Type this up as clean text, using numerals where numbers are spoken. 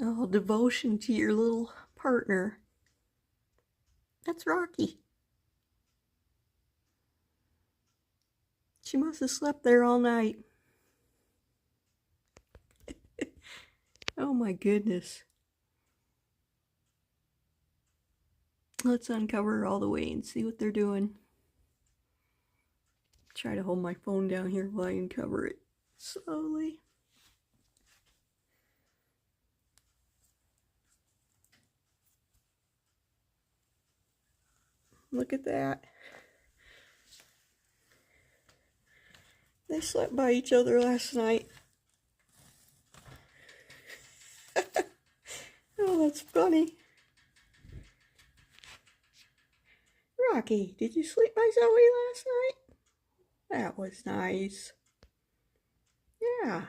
Oh, devotion to your little partner. That's Rocky. She must have slept there all night. Oh my goodness. Let's uncover her all the way and see what they're doing. Try to hold my phone down here while I uncover it slowly. Look at that. They slept by each other last night. Oh, that's funny. Rocky, did you sleep by Zoe last night? That was nice. Yeah.